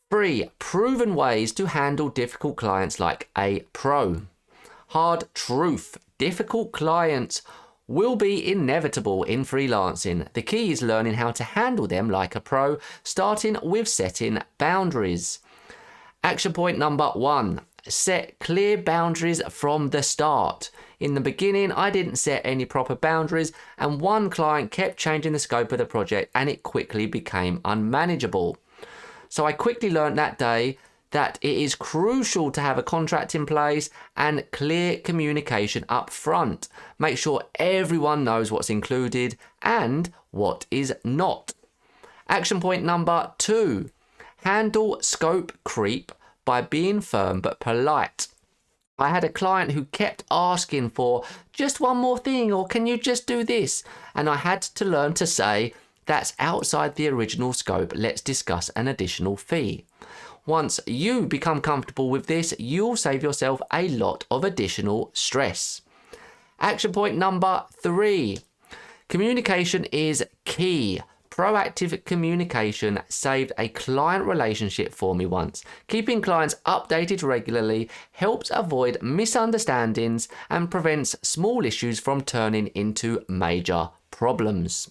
3. Proven ways to handle difficult clients like a pro. Hard truth. Difficult clients will be inevitable in freelancing. The key is learning how to handle them like a pro, starting with setting boundaries. Action point number 1. Set clear boundaries from the start. In the beginning, I didn't set any proper boundaries, and one client kept changing the scope of the project and it quickly became unmanageable. So I quickly learned that day that it is crucial to have a contract in place and clear communication up front. Make sure everyone knows what's included and what is not. Action point number 2. Handle scope creep by being firm but polite. I had a client who kept asking for just one more thing, or can you just do this? And I had to learn to say, that's outside the original scope, let's discuss an additional fee. Once you become comfortable with this, you'll save yourself a lot of additional stress. Action point number 3. Communication is key. Proactive communication saved a client relationship for me once. Keeping clients updated regularly helps avoid misunderstandings and prevents small issues from turning into major problems.